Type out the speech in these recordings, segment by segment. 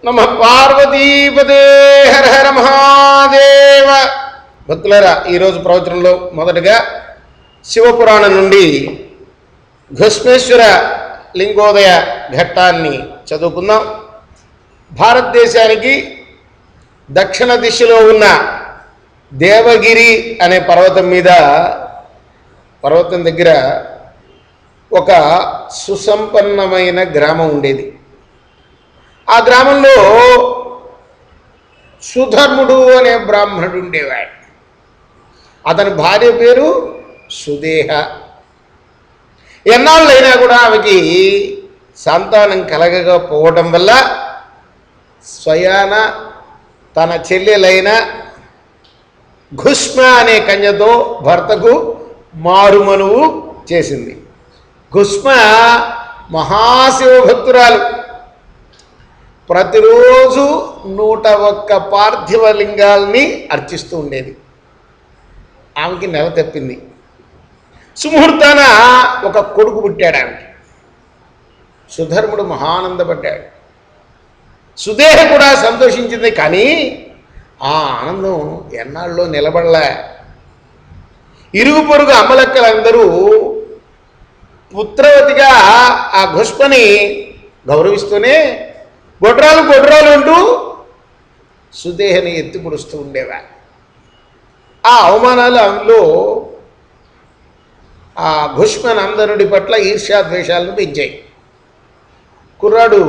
నమ పార్వతీపదే హర హర మహాదేవ. భక్తులారా, ఈరోజు ప్రవచనంలో మొదటగా శివపురాణం నుండి ఘుష్మేశ్వర లింగోదయ ఘట్టాన్ని చదువుకుందాం. భారతదేశానికి దక్షిణ దిశలో ఉన్న దేవగిరి అనే పర్వతం దగ్గర ఒక సుసంపన్నమైన గ్రామం ఉండేది. ఆ గ్రామంలో సుధర్ముడు అనే బ్రాహ్మణుడు ఉండేవాడు. అతని భార్య పేరు సుదేహ. ఎన్నాళ్ళైనా కూడా ఆమెకి సంతానం కలగకపోవటం వల్ల స్వయాన తన చెల్లెలైన ఘుష్మ అనే కన్యతో భర్తకు మారుమనువు చేసింది. ఘుష్మ మహాశివభక్తురాలు. ప్రతిరోజు 101 పార్థివ లింగాల్ని అర్చిస్తూ ఉండేది. ఆమెకి నెల తప్పింది. సుముహూర్తాన ఒక కొడుకు పుట్టాడు ఆమెకి. సుధర్ముడు మహానందపడ్డాడు. సుదేహ కూడా సంతోషించింది. కానీ ఆ ఆనందం ఎన్నాళ్ళలో నిలబడలే. ఇరుగు పొరుగు అమ్మలక్కలందరూ పుత్రవతిగా ఆ ఘుష్మని గౌరవిస్తూనే గొడ్రాలు అంటూ సుదేహని ఎత్తి పొడుస్తూ ఉండేవా. ఆ అవమానాలు ఆమెలో ఆ ఘుష్మనందనుడి పట్ల ఈర్ష్యాద్వేషాలను పెంచాయి. కుర్రాడు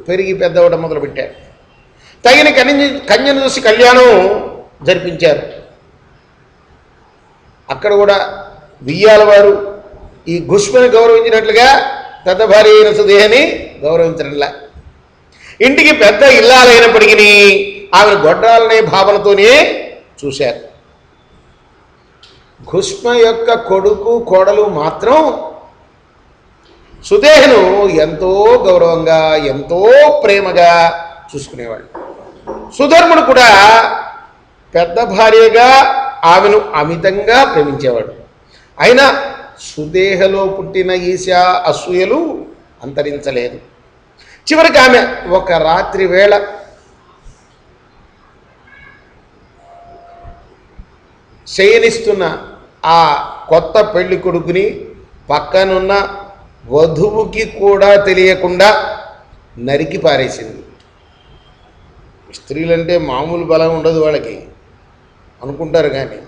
పెరిగి పెద్దవడం మొదలుపెట్టాడు. తగిన కన్యను చూసి కళ్యాణం జరిపించారు. అక్కడ కూడా బియ్యాల వారు ఈ ఘుష్మని గౌరవించినట్లుగా పెద్ద భార్య అయిన సుదేహని గౌరవించడంలా. ఇంటికి పెద్ద ఇల్లాలైనప్పటికీ ఆమె గొడ్రాలనే భావనతోనే చూశారు. ఘుష్మ యొక్క కొడుకు కోడలు మాత్రం సుదేహను ఎంతో గౌరవంగా ఎంతో ప్రేమగా చూసుకునేవాడు. సుధర్ముడు కూడా పెద్ద భార్యగా ఆమెను అమితంగా ప్రేమించేవాడు. అయినా సుదేహలో పుట్టిన ఈశా అసూయలు అంతరించలేదు. చివరికి ఆమె ఒక రాత్రి వేళ శయనిస్తున్న ఆ కొత్త పెళ్లి కొడుకుని పక్కనున్న వధువుకి కూడా తెలియకుండా నరికి పారేసింది. స్త్రీలంటే మామూలు బలం ఉండదు వాళ్ళకి అనుకుంటారు, కానీ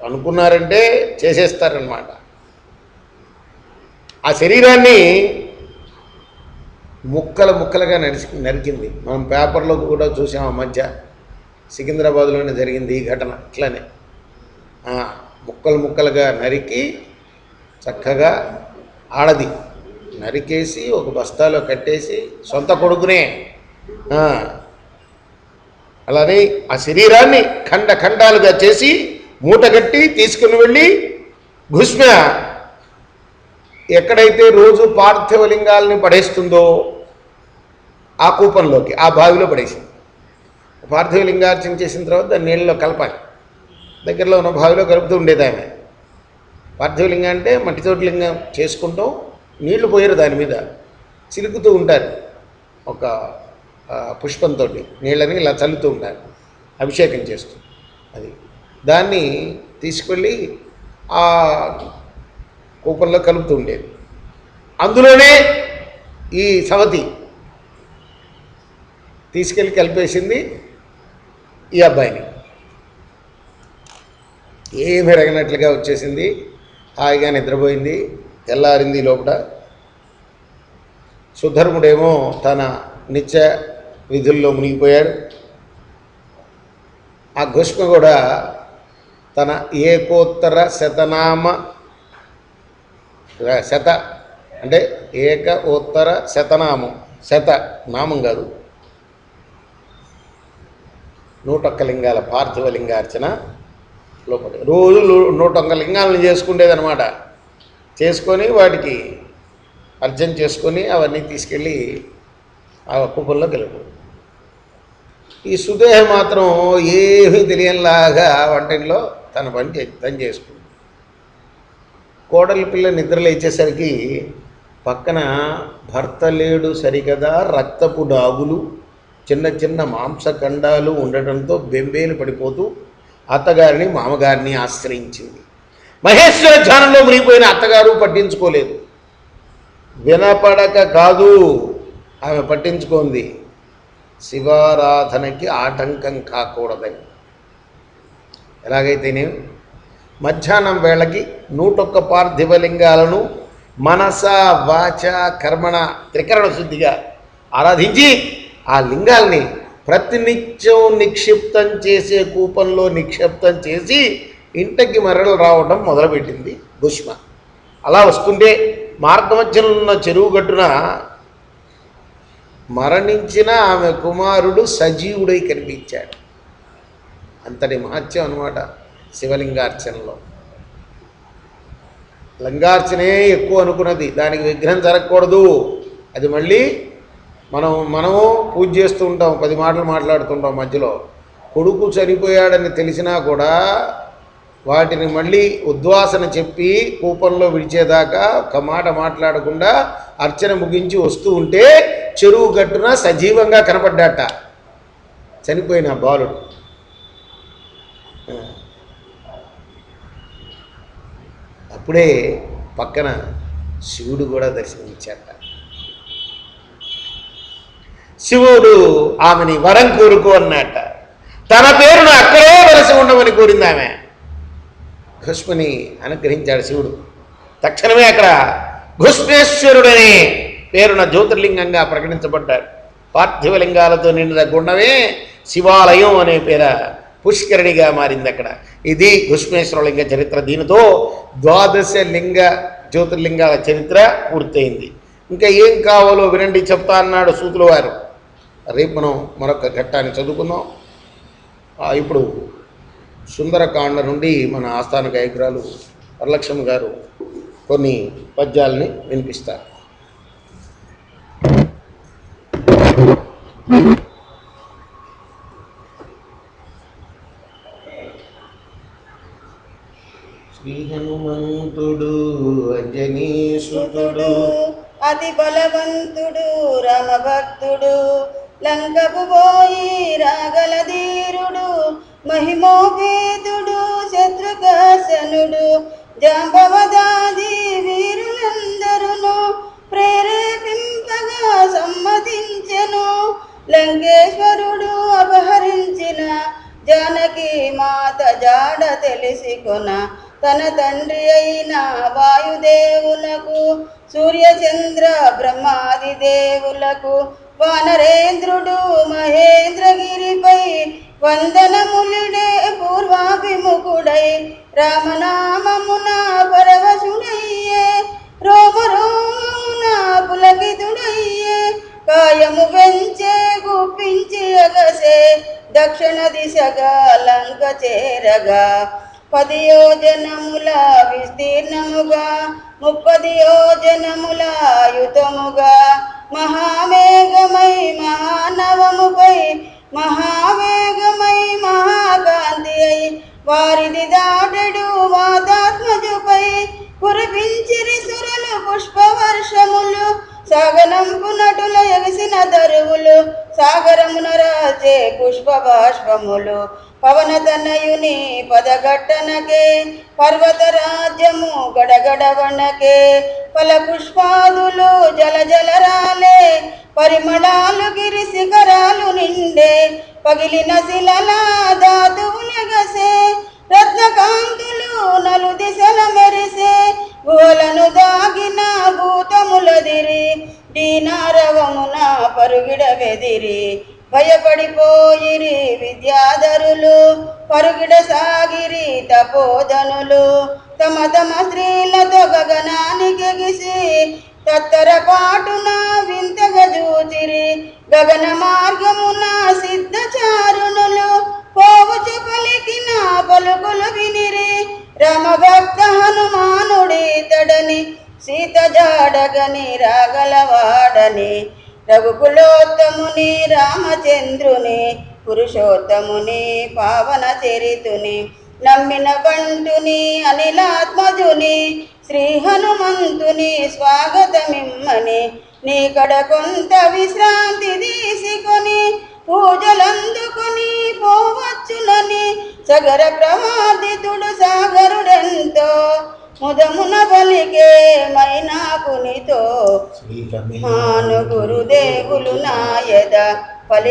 అనుకున్నారంటే చేసేస్తారన్నమాట. ఆ శరీరాన్ని ముక్కలుగా నరికింది. మనం పేపర్లో కూడా చూసాం. ఆ మధ్య సికింద్రాబాద్లోనే జరిగింది ఈ ఘటన. ఇట్లానే ముక్కలుగా నరికి చక్కగా ఆడది నరికేసి ఒక బస్తాలో కట్టేసి సొంత కొడుకునే అలానే ఆ శరీరాన్ని ఖండాలుగా చేసి మూటగట్టి తీసుకుని వెళ్ళి ఘుష్మ ఎక్కడైతే రోజు పార్థివలింగాల్ని పడేస్తుందో ఆ కూపంలోకి, ఆ బావిలో పడేసింది. పార్థివలింగార్చన చేసిన తర్వాత దాన్ని నీళ్ళలో కలపాలి. దగ్గరలో ఉన్న బావిలో కలుపుతూ ఉండేది ఆమె. పార్థివలింగం అంటే మట్టితోటి లింగం చేసుకుంటూ నీళ్లు పోయారు, దాని మీద చిలుకుతూ ఉంటారు. ఒక పుష్పంతో నీళ్ళని ఇలా చల్లుతూ ఉంటారు, అభిషేకం చేస్తూ. అది దాన్ని తీసుకెళ్ళి ఆ కూపంలో కలుపుతూ ఉండేది. అందులోనే ఈ సవతి తీసుకెళ్ళి కలిపేసింది ఈ అబ్బాయిని. ఏమీ ఎరగనట్లుగా వచ్చేసింది. హాయిగా నిద్రపోయింది. తెల్లారింది లోపల. సుధర్ముడేమో తన నిత్య విధుల్లో మునిగిపోయాడు. ఆ ఘుష్మ కూడా తన ఏకోత్తర శతనామ అంటే ఏకోత్తర శతనామం, నామం కాదు, 101 లింగాల పార్థివ లింగార్చన లోపల రోజు 101 లింగాలను చేసుకునేదనమాట. చేసుకొని వాటికి అర్చన చేసుకొని అవన్నీ తీసుకెళ్ళి ఆ కుప్పంలో గెలుపు. ఈ సుదేహ మాత్రం ఏమీ తెలియనిలాగా వంటింట్లో తన పని చేసుకుంది. కోడలి పిల్ల నిద్రలో ఇచ్చేసరికి పక్కన భర్త లేడు సరికదా రక్తపు డాగులు చిన్న చిన్న మాంసఖండాలు ఉండటంతో బెంబేలు పడిపోతూ అత్తగారిని మామగారిని ఆశ్రయించింది. మహేశ్వర ధ్యానంలో మునిగిపోయిన అత్తగారు పట్టించుకోలేదు. వినపడక కాదు, ఆమె పట్టించుకుంది, శివారాధనకి ఆటంకం కాకూడదని. ఎలాగైతేనే మధ్యాహ్నం వేళకి 101 పార్థివలింగాలను మనస వాచ కర్మణ త్రికరణ శుద్ధిగా ఆరాధించి ఆ లింగాల్ని ప్రతినిత్యం నిక్షిప్తం చేసే కూపంలో నిక్షిప్తం చేసి ఇంటికి మరలు రావడం మొదలుపెట్టింది భూష్మ. అలా వస్తుంటే మార్గమధ్యంలో ఉన్న చెరువు గట్టున మరణించిన ఆమె కుమారుడు సజీవుడై కనిపించాడు. అంతటి మహత్యం అనమాట శివలింగార్చనలో. లింగార్చనే ఎక్కువ అనుకున్నది, దానికి విగ్రహం జరగకూడదు. అది మళ్ళీ మనము పూజ చేస్తూ ఉంటాం, 10 మాటలు మాట్లాడుతుంటాం మధ్యలో. కొడుకు చనిపోయాడని తెలిసినా కూడా వాటిని మళ్ళీ ఉద్వాసన చెప్పి కూపంలో విడిచేదాకా ఒక మాట మాట్లాడకుండా అర్చన ముగించి వస్తూ ఉంటే చెరువు గట్టున సజీవంగా కనపడ్డాట చనిపోయిన బాలుడు. అప్పుడే పక్కన శివుడు కూడా దర్శనమిచ్చాట. శివుడు ఆమెని వరం కోరుకో అన్నట్ట. తన పేరును అక్కడే వలసి ఉండమని కోరింది ఆమె. భస్మని అనుగ్రహించాడు శివుడు. తక్షణమే అక్కడ భస్మేశ్వరుడనే పేరున జ్యోతిర్లింగంగా ప్రకటించబడ్డాడు. పార్థివలింగాలతో నిండిన గుండమే శివాలయం అనే పేర పుష్కరిణిగా మారింది అక్కడ. ఇది భస్మేశ్వరలింగ చరిత్ర. దీనితో 12 లింగ జ్యోతిర్లింగాల చరిత్ర పూర్తయింది. ఇంకా ఏం కావాలో వినండి చెప్తా అన్నాడు సూతుల వారు. రేపు మనం మరొక ఘట్టాన్ని చదువుకుందాం. ఇప్పుడు సుందరకాండ నుండి మన ఆస్థాన గాయకురాలు వరలక్ష్మి గారు కొన్ని పద్యాలని వినిపిస్తారు. శ్రీ హనుమంతుడు అంజనీసుతుడు అతి బలవంతుడు రామభక్తుడు లంకకు పోయి రాగల ధీరుడు మహిమోపేతుడు శత్రుఘర్షణుడు జాంబవదాది వీరులందరును ప్రేరేపింపగా సమ్మతించెను. లంకేశ్వరుడు అపహరించిన జానకి మాత జాడ తెలిసికొన తన తండ్రి అయిన వాయుదేవులకు సూర్యచంద్ర బ్రహ్మాది దేవులకు వానరేంద్రుడు మహేంద్రగిరిపై వందనములిడే పూర్వాభిముఖుడై రామనామమున పరవశుడయ్యే రోమరోమమున పులకితుడయ్యే కాయము పెంచే గుప్పించి అగసే దక్షిణ దిశగా లంక చేరగా 10 యోజనముల విస్తీర్ణముగా 30 యోజనముల యుతముగా మహావేగమై మహానవముపై మహావేగమై మహాకాంతి అయి వారిది దాటడు వాతాత్మజుపై కురిపించిరి సురలు పుష్పవర్షములు సాగనంపు నటుల ఎగసిన దరువులు సాగరమున రాజే పుష్ప బాష్పములు పవనతనయుని పదగట్టనకే పర్వత రాజ్యము గడగడవనకే ఫల పుష్పాదులు జల జలరాలే పరిమళాలు గిరి శిఖరాలు నిండే పగిలిన శిలల ధాతువులెగసే రత్నకాంతులు నలు దిశల మెరిసే గుహలను దాగిన భూతములదిరి దీనారవమున పరుగిడ వెదిరి భయపడిపోయిరి విద్యాధరులు పరుగిడ సాగిరి తపోధనులు తమ తమ స్త్రీలతో గగనానికి ఎగిసి తత్తరపాటున వింతగా జూచిరి గగన మార్గమున సిద్ధచారుణులు పోవుచు పలికిన పలుకులు వినిరి రామభక్త హనుమానుడి తడని సీత జాడగని రాగలవాడని రఘుకులోత్తముని రామచంద్రుని పురుషోత్తముని పావన చరితుని నమ్మిన బంటుని అనిలాత్మజుని శ్రీ హనుమంతుని స్వాగతమిమ్మని నీకడ కొంత విశ్రాంతి తీసుకొని సగర ప్రవాదితుడు సాగరుడెంతో ముదమున పలికే మైనాకునితో మాను గురుదేవులు నాయద